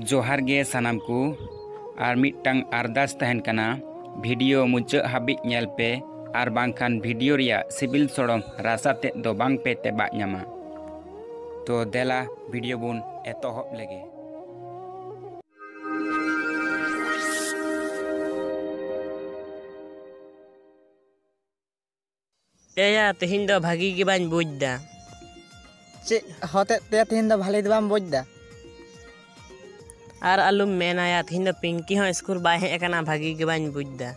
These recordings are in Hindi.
जोहार गे sanam को और मिट्टांग अरदास तहन कना वीडियो मुचाद हाबिज नेल पे और बांखान वीडियो रिया सिबिल सोड़म रासा ते दो बांग पे ते बाग ᱧᱟᱢᱟ। तो देला वीडियो बुन एतोहब लेगे। या तिहिन दो भागी के बाñ बुझ दा चे होते ते तिहिन दो भाले दो बाम बुझ दा और आलुम मेना या तिहिन दो पिंकी हो स्कूल बाय हे एकना भागी के बाñ बुझ दा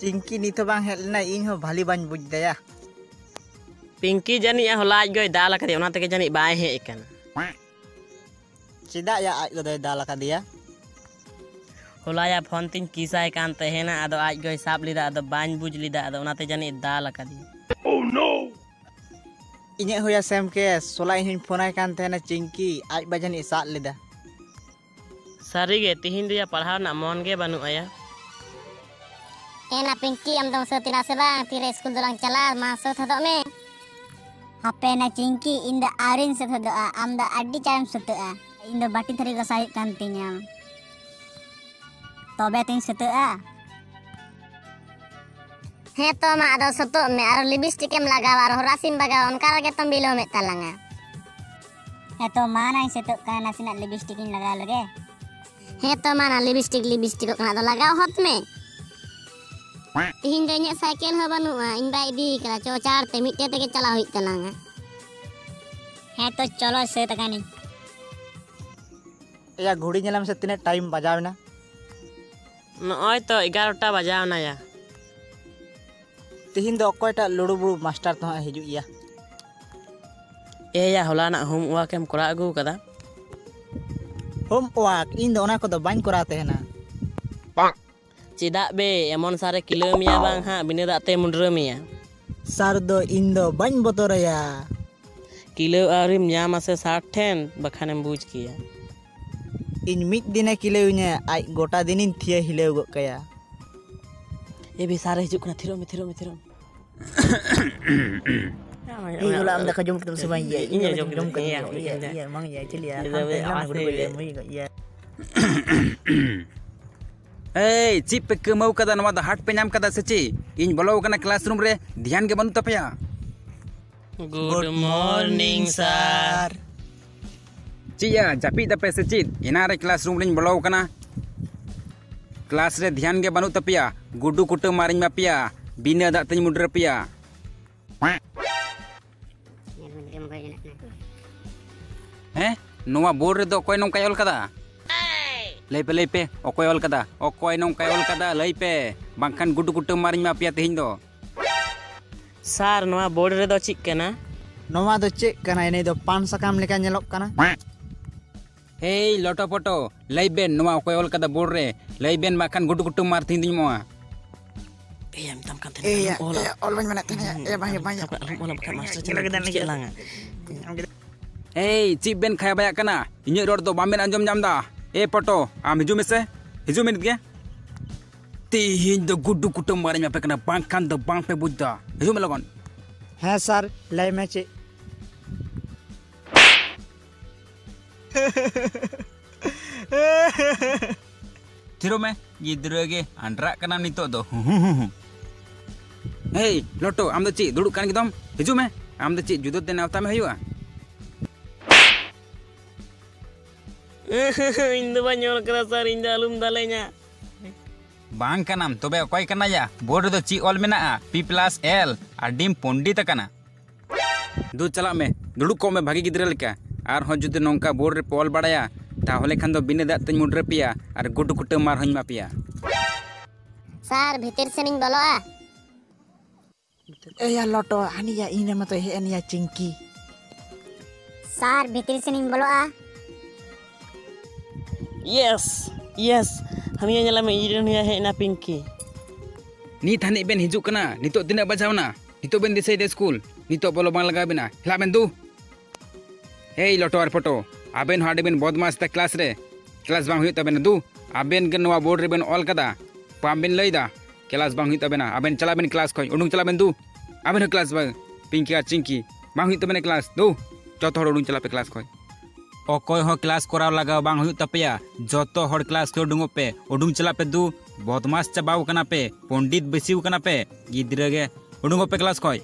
चिंकी नितो बांग हेलना इन हो भाली बाñ बुझ दा या पिंकी जानी हलाज गय दाल कदे ओना तके जानी बाय हे एकना चिदा या आज गदय दाल का दिया हलाया फोन तिन किसाय कान तहेना आदो आज गय साब लिदा आदो बाñ बुझ लिदा आदो ओनाते जानी दाल कदी। ओह नो इने होया सेम के सोला इन फोनाय कान तहेना चिंकी आज बजनी सात लिदा सारी गे तिहिन दिया पढ़ाव ना मन गे बनु आया एना पिंकी हम दम सतिना से बांग तीरे स्कूल दोलांग चला मा सो थदो में हापे ना चिंकी इन द आरिन से थदो आम द अड्डी चाम सतो इन द बाटी थरी गसाई कान तिnya तबे तिन सतो हे तो मा आदो सतो में आरो लिपस्टिक एम लगाव आरो रासिम बगाव उनका लगे तुम बिलो में तलंगा हे तो माना सतो का नासिना लिपस्टिक इन लगा लगे हे तो माना लिपस्टिक कना तो लगाव होत में तिहिन दे साइकिल हो बनुआ इन बाई दी करा चो चार ते मिट्टे ते के चला हुई तलांगा हे तो चलो से तकानी या घोड़ी नेलम से तिने टाइम बजावना नय तो 11टा बजावना या तिहिन दो कोयटा लुडु बुडु मास्टर तो हिजु या ए या हलाना होमवर्क एम करा अगु कदा होमवर्क इन दो ओना को दो बाñ कराते है ना चिदा बे एमन सारे किलोमिया बांग हा बिना दाते मुंड्रमिया सार दो इन दो बाñ बतोरया किलो आरिम ᱧᱟᱢᱟ से 60 ठेन बखानेम बुझ किया इन मिट दिने किलोnya आज गोटा दिन इन थिया हिलेव गो कया ए भी सारे हिजुक ना थिरो ए होला am दा खजम तुम से भाई ये जम कर ये मांग ये चलिए ये ए चिप पे कमाउ कदा नवा द हाट पे नाम कदा सची इन बोलो कना क्लासरूम रे ध्यान के बनु तपया। गुड मॉर्निंग सर चिया जापी तपे सची इना रे क्लासरूम रे बोलो कना क्लास रे ध्यान के बनु तपया गुडू कुटु मारिन मापिया बिना दा तኝ मुड्र पिया हैं नोवा बोर्ड रे दो कोई नोंका ऑल कदा लई पे ओकोय ऑल कदा ओकोय नोंका ऑल कदा लई पे बांखान गुडू कुटु मारिन मापिया तेहिन दो सर नोवा बोर्ड रे दो चिक कना नोवा दो चेक कना इने दो पान सकाम लेका नेलोक कना हे लोटो पोटो लई बेन नोवा ओकोय ऑल कदा बोर्ड रे लई बेन बांखान गुडू कुटु मार तेहिन दिन मोआ ए हम तम कान ए ऑल बाñ मना तेने ए भाई ओला बखा मास्टर चला गदन लगे लांगा ए चिप बेन खाया बाया कना इnye रोड दो बामेन अंजम जामदा ए पोटो आम हिजु में से हिजु मिनट गया तिहिन दो गुडू कुटु मारिन मापे कना बांखान दो बांग पे बुद्दा हिजु में लगन है सर लय में चे थिरो में गिद्रा के अंडरा कना नितो दो हे लोटो आम दो ची दुडु कान एकदम हिजु में आम दो ची जुदो ते नावता में हुआ इन दो बाñol करा सर इन दालुम दालेnya बांग कनाम तबे अकय कना या बोर्ड दो ची ऑल मेना P + L और डिम पंडित कना दु चला में दुडु को में भागी गिद्रा लेका और हो जुदे नोंका बोर्ड रे पॉल बाड़ाया ताहले खान दो बिना दा तኝ मुड्र पिया और गुडू कुटु मार हñ मापिया सर भीतर से निं बोलोआ ए या लोटो हानिया इने मतो हे अनिया चिंकी सर भीतर से निं बोलोआ यस हम ये nyala में इरन हे ना पिंकी नी थाने बेन हिजु कना नितो तिना बजावना नितो बेन दिसै दे स्कूल नितो बोलो बांग लगा बिना हिला बेन दु हे लोटो और फोटो आबेन हाडे बेन बदमाश ता क्लास रे क्लास बांग हुई तबेन दु आबेन के नवा बोर्ड रे बेन ऑल कदा पाम बेन लईदा क्लास बांग हुई तबेना आबेन चला बेन क्लास खय उडुंग चला बेन दु आबेन क्लास बांग पिंकी और चिंकी बांग हुई तबेन क्लास दु जतो हड़ उडुंग चला पे क्लास खय अकोय हो क्लास कराव लगाव बांग हुयुग तपेया जतो हर क्लास के उडुंगो पे उडुंग चला पे दू बदमाश चाबाव कना पे पंडित बेसिव कना पे गिद्रा गे उडुंगो पे क्लास कोय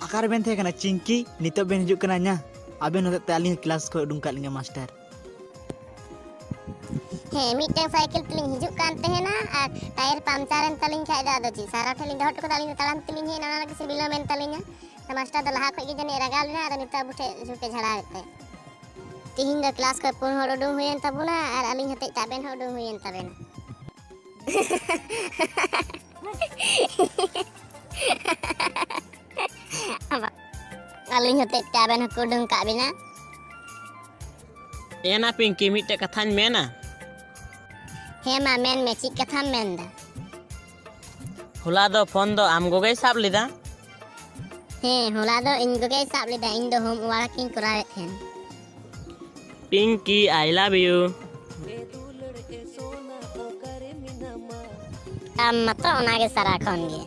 आकार बेन थे कना चिंकी नितो बेन हिजुक कना nya aben होते ताली क्लास को उडुंग का लिंगे मास्टर हे मिटeng साइकिल तलिंग हिजुक कान तेहेना आर टायर पंचरन तलिंग खाय दा दो सारा ठलिंग दहट को तलिंग तालाम तलिंग हे नाना के बिलो मेन तलिंगा त मास्टर द लहा खय गे जने रगाल ना आर निता बुठे झुके झड़ा ते तिहिन द क्लास को पुन हर उडुंग हुयेन तबुना आर अलिंग हते ताबेन हो उडुंग हुयेन तबेना अलिंग हते ताबेन हो उडुंग का बिना एना पिंकी मिटे कथान मेना हेमा मेन में ची कथा मेन दा होला दो फोन दो आम गोगे साब लिदा हे होला दो इन गोगे साब लिदा इन दो होम वर्क किन करावे थेन पिंकी आई लव यू मत ओनागे सारा खन गे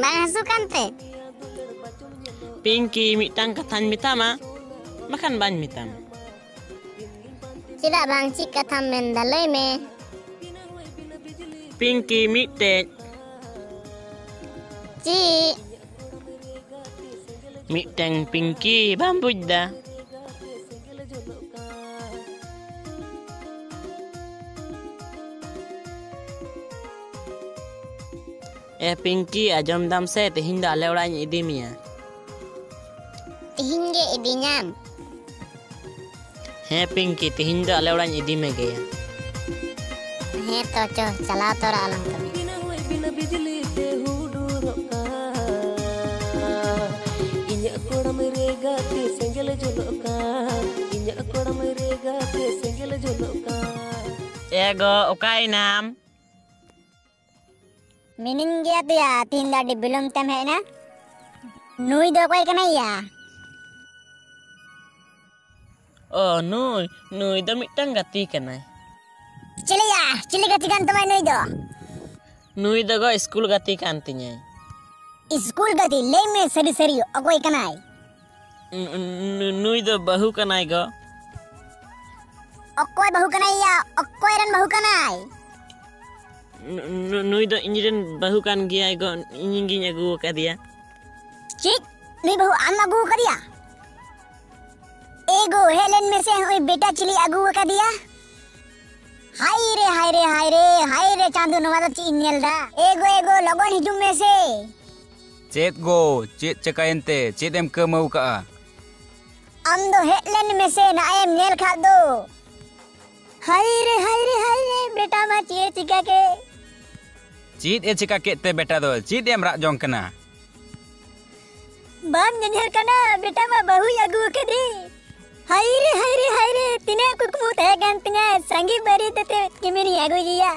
bang hasu kante Pinky मिटang कथान मितामा makan ban mitam tidak bang cik kata mendalai me Pinky मिटे cik मिटang पिंकी bambujda पिंकी आजम दाम से तिहिन द आले ओड़ा इदी मिया तिहिन गे इदी nyam हे पिंकी तिहिन द आले ओड़ा इदी में गया हे तो चो चला तोरा अलंग कमे बिना बिजली ते हुडुरोका इन्या कोड़म रेगा ते सेंगल जलोका इन्या कोड़म रेगा ते सेंगल जलोका एगो ओकाई नाम मीनिंग गया तो या तीन दाड़ी बिलम तम है ना नुई दो कोई कना या ओ नुई नुई दो मिटang गति कना चिली गति kan तुम्हारे नुई दो नुई दो गो स्कूल गति kan तिnya स्कूल गति ले में सरी सरी कोई कना नुई दो बहु कनाई गो कोई बहु कना या कोई रन बहु कना नुई दो इंजन बहु kan गया गो इंजिंग अगु का दिया चिक नुई बहु आम अगु कर दिया एगो हेलन में से ओई बेटा चिली अगु का दिया हाय रे हाय रे हाय रे हाय रे चांदू नवा तो ची नेल दा एगो एगो लगन हिजुम में से चेत गो चेत चकायनते चेत एम कमौ का आम दो हेलन में से ना एम नेल खा दो हाय रे बेटा मा ची चिका के चीत ए चिका केते बेटा दो चीत एम राग जोंग कना बाम नेल कना बेटा मा बहु अगु के दे हाय रे तिने कुकमु ते गन तिने संगी बरी ते किमिनी अगु जिया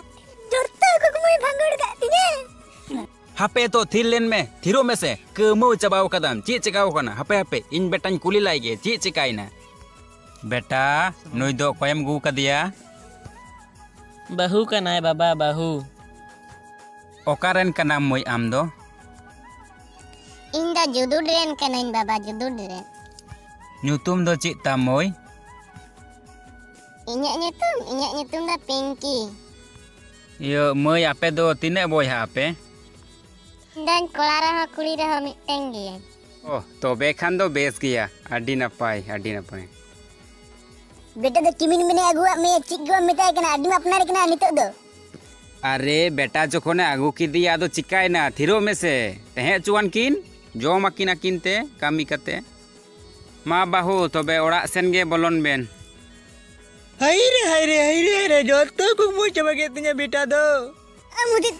जोरता कुकमु भंगड़ का तिने हापे तो थिरलेन में थिरो में से कमौ चबाव कदम चीत चिकाव कना हापे इन बेटान कुली लाइगे चीत चिकाइना बेटा नुई दो कोयम गु का दिया बहु कनाय बाबा बहु ओकारन कनाम मोय आम दो इन दा जुदुड रेन कनाइन बाबा जुदुड रेन ᱧᱩᱛᱩᱢ ᱫᱚ ᱪᱮᱫ ᱛᱟᱢ ᱢᱚᱭ ᱤᱧᱟᱹᱜ ᱧᱩᱛᱩᱢ ᱫᱚ ᱯᱤᱝᱠᱤ ᱤᱭᱟᱹ ᱢᱟᱹᱭ ᱟᱯᱮ ᱫᱚ ᱛᱤᱱᱟᱹᱜ ᱵᱚᱭᱦᱟ ᱟᱯᱮ ᱤᱧ ᱠᱚᱲᱟ ᱨᱮᱦᱚᱸ ᱠᱩᱲᱤ ᱨᱮᱦᱚᱸ ᱢᱤᱫᱴᱮᱱ ᱜᱮᱭᱟ ᱚ ᱛᱚᱵᱮ ᱠᱷᱟᱱ ᱫᱚ ᱵᱮᱥ ᱜᱮᱭᱟ ᱟᱹᱰᱤ ᱱᱟᱯᱟᱭ बेटा तो किमिन मिने अगुआ में चिक गो मिताय कना अड्डी अपनार कना नितो दो अरे बेटा जोखोने आगू की दिया तो चिकायना थिरो में से तहे चुआन किन जोम अकिन अकिनते कामी कते मा बाहू तबे ओड़ा सेन गे बोलन बेन हाय रे जोतो कुमु चबा के तिnya बेटा दो मुते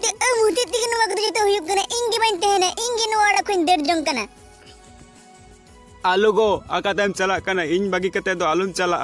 तिगन वा कदे तो हुयुक कना इंगे बाइन तेना इंगे नो ओड़ा खुन देर जों कना आलुगो आकातेम चला कना इन बागी कते दो आलुम चला